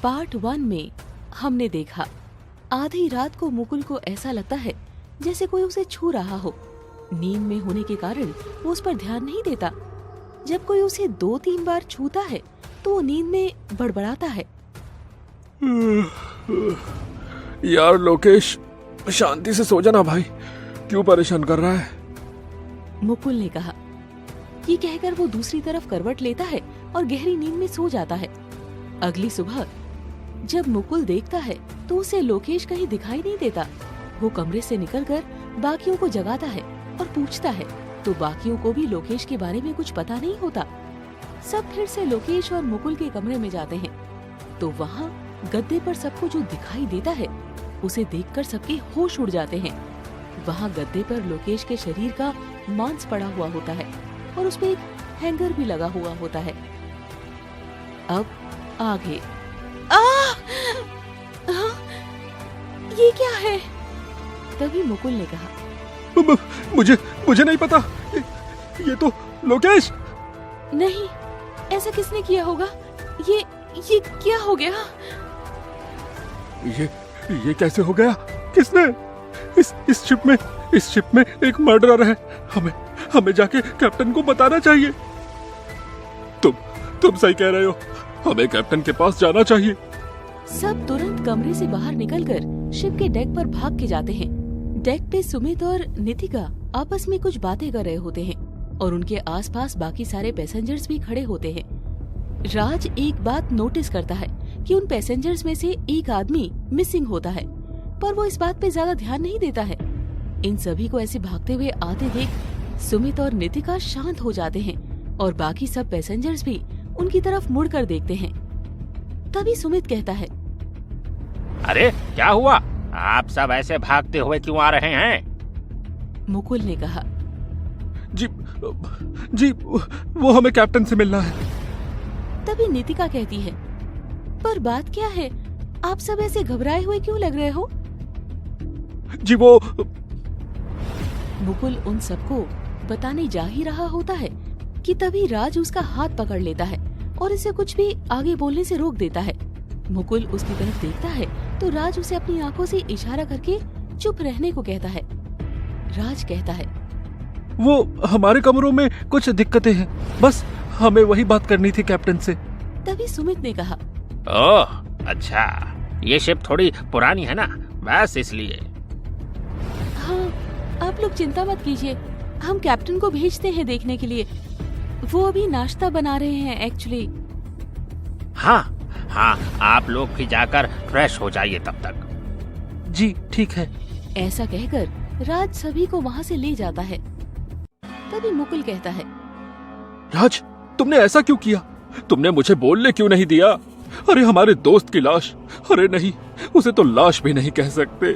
Part 1 में हमने देखा आधी रात को मुकुल को ऐसा लगता है जैसे कोई उसे छू रहा हो। नींद में होने के कारण वो उस पर ध्यान नहीं देता। जब कोई उसे 2-3 बार छूता है तो वो नींद में बड़बड़ाता है, यार लोकेश, शांति से सो जाना भाई, क्यों परेशान कर रहा है? मुकुल ने कहा। ये कहकर वो दूसरी तरफ करवट लेता है और गहरी नींद में सो जाता है। अगली सुबह जब मुकुल देखता है तो उसे लोकेश कहीं दिखाई नहीं देता। वो कमरे से निकलकर बाकियों को जगाता है और पूछता है तो बाकियों को भी लोकेश के बारे में कुछ पता नहीं होता। सब फिर से लोकेश और मुकुल के कमरे में जाते हैं तो वहाँ गद्दे पर सबको जो दिखाई देता है उसे देखकर सबके होश उड़ जाते हैं। वहाँ गद्दे पर लोकेश के शरीर का मांस पड़ा हुआ होता है और उस पे एक हैंगर भी लगा हुआ होता है। अब आगे ये क्या है? तभी मुकुल ने कहा, मुझे नहीं पता, ये तो लोकेश। नहीं, ऐसा किसने किया होगा? ये क्या हो गया? ये कैसे हो गया? किसने? इस शिप में एक मर्डरर है। हमें जाके कैप्टन को बताना चाहिए। तुम सही कह रहे हो, हमें कैप्टन के पास जाना चाहिए। सब तुरंत कमरे से बाहर निकलकर शिप के डेक पर भाग के जाते हैं। डेक पे सुमित और नितिका आपस में कुछ बातें कर रहे होते हैं और उनके आसपास बाकी सारे पैसेंजर्स भी खड़े होते हैं। राज एक बात नोटिस करता है कि उन पैसेंजर्स में से एक आदमी मिसिंग होता है, पर वो इस बात पे ज्यादा ध्यान नहीं देता है। इन सभी को ऐसे भागते हुए आते देख सुमित और नितिका शांत हो जाते हैं और बाकी सब पैसेंजर्स भी उनकी तरफ मुड़कर देखते हैं। तभी सुमित कहता है, अरे क्या हुआ? आप सब ऐसे भागते हुए क्यों आ रहे हैं? मुकुल ने कहा, जी वो हमें कैप्टन से मिलना है। तभी नितिका कहती है, पर बात क्या है? आप सब ऐसे घबराए हुए क्यों लग रहे हो? जी वो मुकुल उन सबको बताने जा ही रहा होता है कि तभी राज उसका हाथ पकड़ लेता है और इसे कुछ भी आगे बोलने से रोक देता है। मुकुल उसकी तरफ देखता है तो राज उसे अपनी आंखों से इशारा करके चुप रहने को कहता है। राज कहता है, वो हमारे कमरों में कुछ दिक्कतें हैं, बस हमें वही बात करनी थी कैप्टन से। तभी सुमित ने कहा, ओह अच्छा, ये शिप थोड़ी पुरानी है ना, बस इसलिए। हाँ, आप लोग चिंता मत कीजिए, हम कैप्टन को भेजते हैं देखने के लिए। वो अभी नाश्ता बना रहे हैं एक्चुअली। हाँ, आप लोग भी जाकर फ्रेश हो जाइए तब तक। जी ठीक है। ऐसा कहकर राज सभी को वहाँ से ले जाता है। तभी मुकुल कहता है, राज तुमने ऐसा क्यों किया? तुमने मुझे बोलने क्यों नहीं दिया? अरे हमारे दोस्त की लाश। अरे नहीं, उसे तो लाश भी नहीं कह सकते।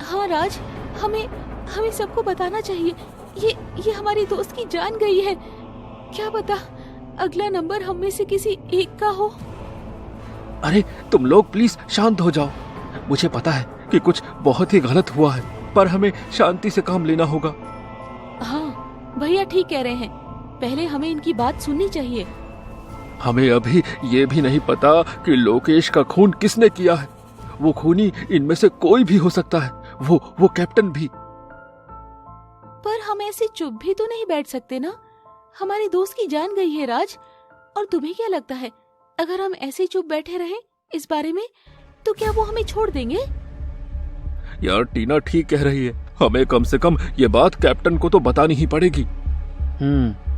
हाँ राज, हमें सबको बताना चाहिए। ये हमारी दोस्त की जान गई है। क्या पता अगला नंबर हम में से किसी एक का हो। अरे तुम लोग प्लीज शांत हो जाओ। मुझे पता है कि कुछ बहुत ही गलत हुआ है, पर हमें शांति से काम लेना होगा। हाँ भैया ठीक कह रहे हैं, पहले हमें इनकी बात सुननी चाहिए। हमें अभी ये भी नहीं पता कि लोकेश का खून किसने किया है। वो खूनी इनमें से कोई भी हो सकता है, वो कैप्टन भी। पर हम ऐसे चुप भी तो नहीं बैठ सकते ना। हमारी दोस्त की जान गई है राज, और तुम्हें क्या लगता है अगर हम ऐसे चुप बैठे रहे इस बारे में तो क्या वो हमें छोड़ देंगे? यार टीना ठीक कह रही है, हमें कम से कम ये बात कैप्टन को तो बतानी ही पड़ेगी।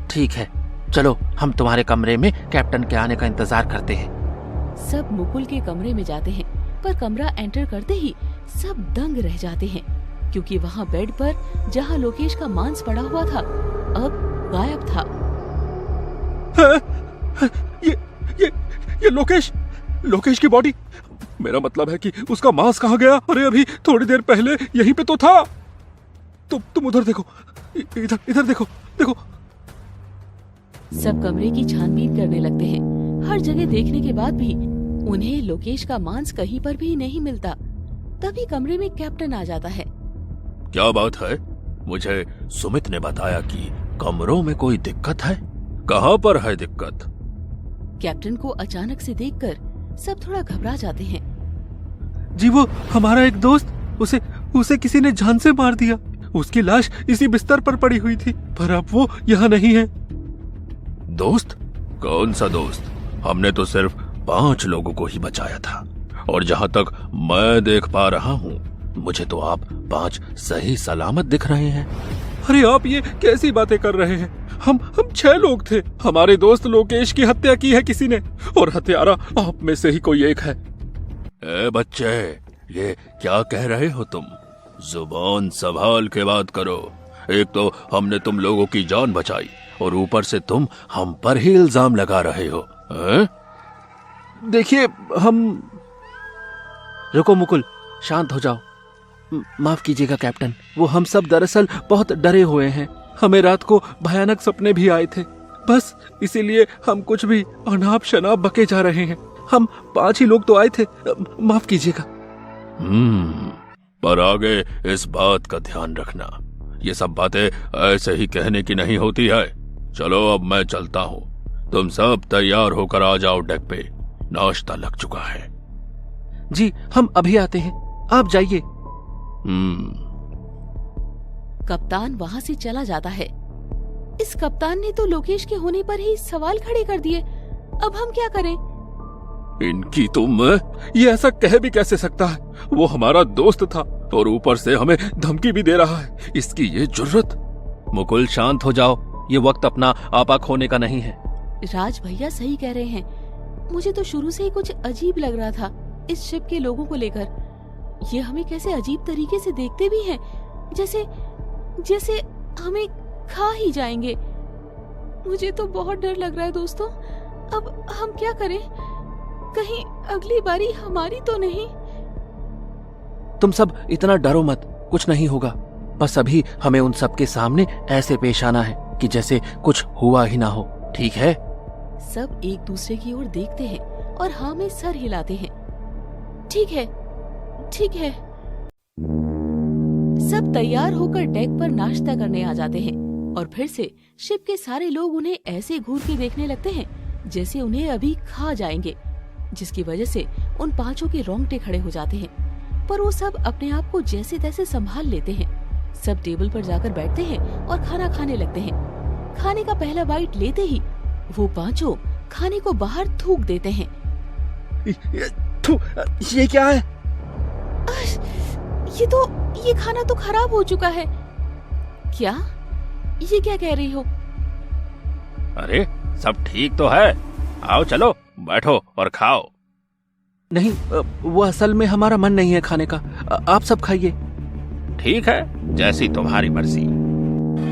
ठीक है, चलो हम तुम्हारे कमरे में कैप्टन के आने का इंतजार करते हैं। सब मुकुल के कमरे में जाते हैं, पर कमरा एंटर करते ही सब दंग रह जाते हैं, क्योंकि वहाँ बेड पर जहाँ लोकेश का मांस पड़ा हुआ था अब गायब था। ये लोकेश की बॉडी। मेरा मतलब है कि उसका मांस कहाँ गया? अरे अभी थोड़ी देर पहले यहीं पे तो था। तुम उधर देखो, इधर देखो। सब कमरे की छानबीन करने लगते हैं। हर जगह देखने के बाद भी उन्हें लोकेश का मांस कहीं पर भी नहीं मिलता। तभी कमरे में कैप्टन आ जाता है। क्या बात है? मुझे सुमित ने बताया कि कमरों में कोई दिक्कत है। कहाँ पर है दिक्कत? कैप्टन को अचानक से देखकर सब थोड़ा घबरा जाते हैं। जी वो हमारा एक दोस्त, उसे किसी ने जान से मार दिया। उसकी लाश इसी बिस्तर पर पड़ी हुई थी, पर अब वो यहाँ नहीं है। दोस्त? कौन सा दोस्त? हमने तो सिर्फ 5 लोगों को ही बचाया था, और जहां तक मैं देख पा रहा हूँ, मुझे तो आप 5 सही सलामत दिख रहे हैं। अरे आप ये कैसी बातें कर रहे हैं? हम 6 लोग थे। हमारे दोस्त लोकेश की हत्या की है किसी ने, और हत्यारा आप में से ही कोई एक है। ए बच्चे, ये क्या कह रहे हो तुम? जुबान संभाल के बात करो। एक तो हमने तुम लोगों की जान बचाई, और ऊपर से तुम हम पर ही इल्जाम लगा रहे हो। देखिए हम। रुको मुकुल, शांत हो जाओ। माफ कीजिएगा कैप्टन, वो हम सब दरअसल बहुत डरे हुए हैं। हमें रात को भयानक सपने भी आए थे, बस इसीलिए हम कुछ भी अनाप शनाप बके जा रहे हैं। हम 5 ही लोग तो आए थे, माफ कीजिएगा। पर आगे इस बात का ध्यान रखना, ये सब बातें ऐसे ही कहने की नहीं होती है। चलो अब मैं चलता हूँ, तुम सब तैयार होकर आ जाओ डेक पे, नाश्ता लग चुका है। जी हम अभी आते हैं, आप जाइए। कप्तान वहाँ से चला जाता है। इस कप्तान ने तो लोकेश के होने पर ही सवाल खड़े कर दिए। अब हम क्या करें? इनकी तो मैं ये ऐसा कह भी कैसे सकता है? वो हमारा दोस्त था और ऊपर से हमें धमकी भी दे रहा है। इसकी ये जुर्रत। मुकुल शांत हो जाओ, ये वक्त अपना आपा खोने का नहीं है। राज भैया सही कह रहे हैं। मुझे तो शुरू से ही कुछ अजीब लग रहा था इस शिप के लोगों को लेकर। ये हमें कैसे अजीब तरीके से देखते भी हैं, जैसे हमें खा ही जाएंगे। मुझे तो बहुत डर लग रहा है दोस्तों। अब हम क्या करें? कहीं अगली बारी हमारी तो नहीं? तुम सब इतना डरो मत, कुछ नहीं होगा। बस अभी हमें उन सब के सामने ऐसे पेश आना है कि जैसे कुछ हुआ ही ना हो, ठीक है? सब एक दूसरे की ओर देखते हैं और हाँ में सर हिलाते हैं। ठीक है, ठीक है। सब तैयार होकर डेक पर नाश्ता करने आ जाते हैं और फिर से शिप के सारे लोग उन्हें ऐसे घूर के देखने लगते हैं जैसे उन्हें अभी खा जाएंगे, जिसकी वजह से उन 5 के रोंगटे खड़े हो जाते हैं। पर वो सब अपने आप को जैसे तैसे संभाल लेते हैं। सब टेबल पर जाकर बैठते हैं और खाना खाने लगते हैं। खाने का पहला बाइट लेते ही वो 5 खाने को बाहर थूक देते हैं। ये क्या है? ये खाना तो खराब हो चुका है। क्या? ये क्या कह रही हो? अरे सब ठीक तो है, आओ चलो बैठो और खाओ। नहीं, वो असल में हमारा मन नहीं है खाने का, आप सब खाइए। ठीक है, जैसी तुम्हारी मर्जी।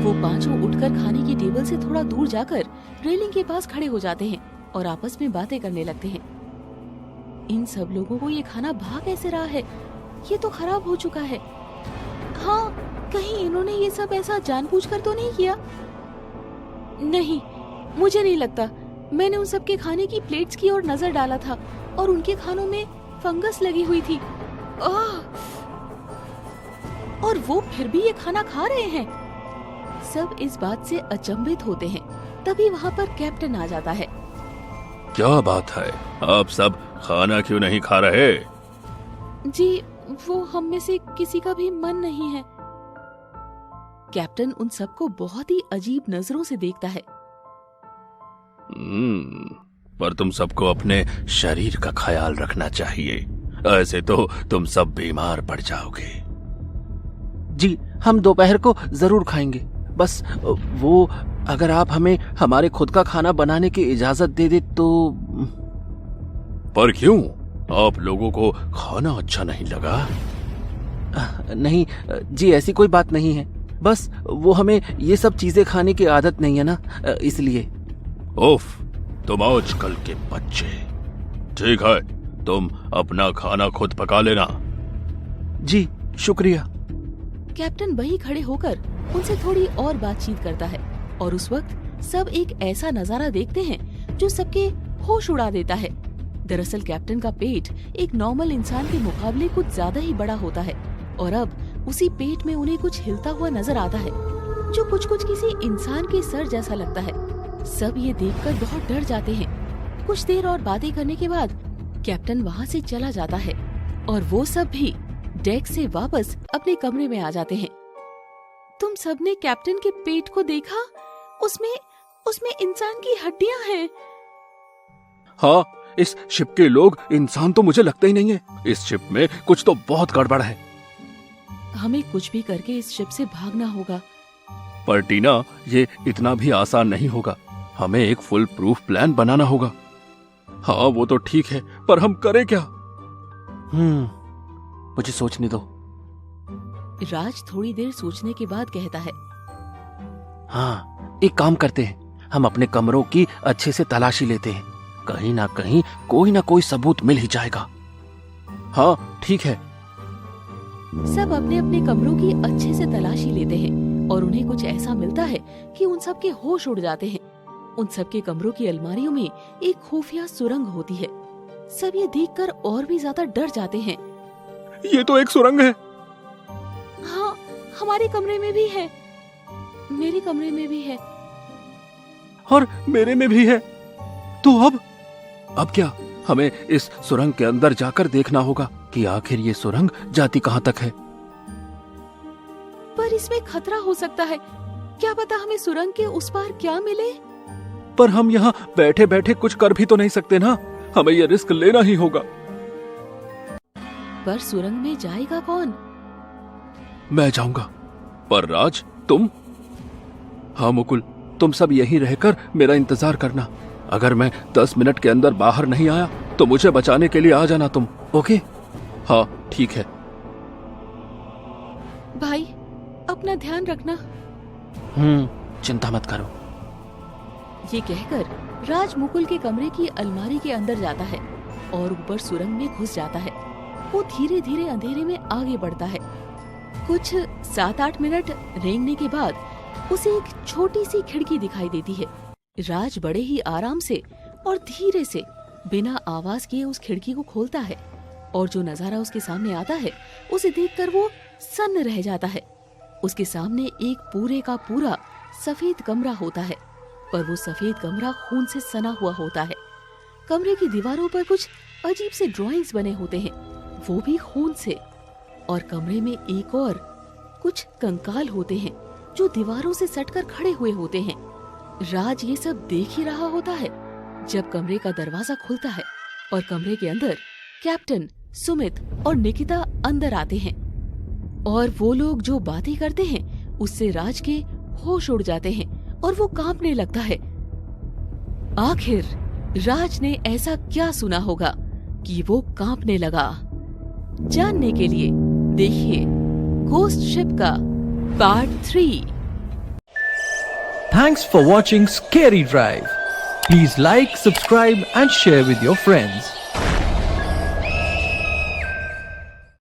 वो 5 उठकर खाने की टेबल से थोड़ा दूर जाकर रेलिंग के पास खड़े हो जाते हैं और आपस में बातें करने लगते हैं। इन सब लोगों को ये खाना भा कैसे रहा है? ये तो खराब हो चुका है। हाँ, कहीं इन्होंने ये सब ऐसा जानबूझकर तो नहीं किया? नहीं, मुझे नहीं लगता। मैंने उन सब के खाने की प्लेट्स की ओर नजर डाला था और उनके खानों में फंगस लगी हुई थी। और वो फिर भी ये खाना खा रहे हैं। सब इस बात से अचंभित होते हैं। तभी वहाँ पर कैप्टन आ जाता है। क्या बात है, आप सब खाना क्यों नहीं खा रहे? जी, वो हम में से किसी का भी मन नहीं है। कैप्टन उन सबको बहुत ही अजीब नजरों से देखता है। पर तुम सबको अपने शरीर का ख्याल रखना चाहिए, ऐसे तो तुम सब बीमार पड़ जाओगे। जी, हम दोपहर को जरूर खाएंगे। बस वो अगर आप हमें हमारे खुद का खाना बनाने की इजाजत दे दे तो। पर क्यों? आप लोगों को खाना अच्छा नहीं लगा? नहीं जी, ऐसी कोई बात नहीं है। बस वो हमें ये सब चीजें खाने की आदत नहीं है ना, इसलिए। उफ, तुम आजकल के बच्चे। ठीक है, तुम अपना खाना खुद पका लेना। जी शुक्रिया। कैप्टन वहीं खड़े होकर उनसे थोड़ी और बातचीत करता है और उस वक्त सब एक ऐसा नजारा देखते हैं जो सबके होश उड़ा देता है। दरअसल कैप्टन का पेट एक नॉर्मल इंसान के मुकाबले कुछ ज्यादा ही बड़ा होता है और अब उसी पेट में उन्हें कुछ हिलता हुआ नजर आता है जो कुछ किसी इंसान के सर जैसा लगता है। सब ये देखकर बहुत डर जाते हैं। कुछ देर और बातें करने के बाद कैप्टन वहाँ से चला जाता है और वो सब भी डेक से वापस अपने कमरे में आ जाते हैं। तुम सबने कैप्टन के पेट को देखा? उसमें इंसान की हड्डियां हैं। हाँ, इस शिप के लोग इंसान तो मुझे लगते ही नहीं है। इस शिप में कुछ तो बहुत गड़बड़ है। हमें कुछ भी करके इस शिप से भागना होगा। पर टीना, ये इतना भी आसान नहीं होगा। हमें एक फुल प्रूफ प्लान बनाना होगा। हाँ, वो तो ठीक है, पर हम करें क्या? मुझे सोचने दो। राज थोड़ी देर सोचने के बाद कहता है, हाँ, एक काम करते हैं। हम अपने कमरों की अच्छे से तलाशी लेते हैं। कहीं ना कहीं कोई ना कोई सबूत मिल ही जाएगा। हाँ, ठीक है। सब अपने अपने कमरों की अच्छे से तलाशी लेते हैं और उन्हें कुछ ऐसा मिलता है कि उन सब के होश उड़ जाते हैं। उन सब के कमरों की अलमारियों में एक खुफिया सुरंग होती है। सब ये देखकर और भी ज्यादा डर जाते हैं। ये तो एक सुरंग है। हाँ, हमारे कमरे में भी है, मेरे कमरे में भी है, और मेरे में भी है। तो अब क्या? हमें इस सुरंग के अंदर जाकर देखना होगा कि आखिर ये सुरंग जाती कहाँ तक है। पर इसमें खतरा हो सकता है। क्या पता हमें सुरंग के उस पार क्या मिले। पर हम यहाँ बैठे बैठे कुछ कर भी तो नहीं सकते ना। हमें ये रिस्क लेना ही होगा। पर सुरंग में जाएगा कौन? मैं जाऊंगा। पर राज, तुम? हाँ मुकुल, तुम सब यहीं रहकर मेरा इंतजार करना। अगर मैं 10 मिनट के अंदर बाहर नहीं आया तो मुझे बचाने के लिए आ जाना तुम। ओके? हाँ, ठीक है। भाई, अपना ध्यान रखना। चिंता मत करो। ये कहकर राज मुकुल के कमरे की अलमारी के अंदर जाता है और ऊपर सुरंग में घुस जाता है। वो धीरे धीरे अंधेरे में आगे बढ़ता है। कुछ 7-8 मिनट रेंगने के बाद उसे एक छोटी सी खिड़की दिखाई देती है। राज बड़े ही आराम से और धीरे से बिना आवाज किए उस खिड़की को खोलता है और जो नजारा उसके सामने आता है उसे देखकर वो सन्न रह जाता है। उसके सामने एक पूरे का पूरा सफेद कमरा होता है, पर वो सफेद कमरा खून से सना हुआ होता है। कमरे की दीवारों पर कुछ अजीब से ड्राइंग्स बने होते हैं, वो भी खून से। और कमरे में एक और कुछ कंकाल होते हैं जो दीवारों से सटकर खड़े हुए होते हैं। राज ये सब देख ही रहा होता है जब कमरे का दरवाजा खुलता है और कमरे के अंदर कैप्टन, सुमित और निकिता अंदर आते हैं। और वो लोग जो बातें करते हैं उससे राज के होश उड़ जाते हैं और वो कांपने लगता है। आखिर राज ने ऐसा क्या सुना होगा कि वो कांपने लगा? जानने के लिए देखिए घोस्ट शिप का part 3। Thanks for watching Scary Drive. Please like, subscribe and share with your friends.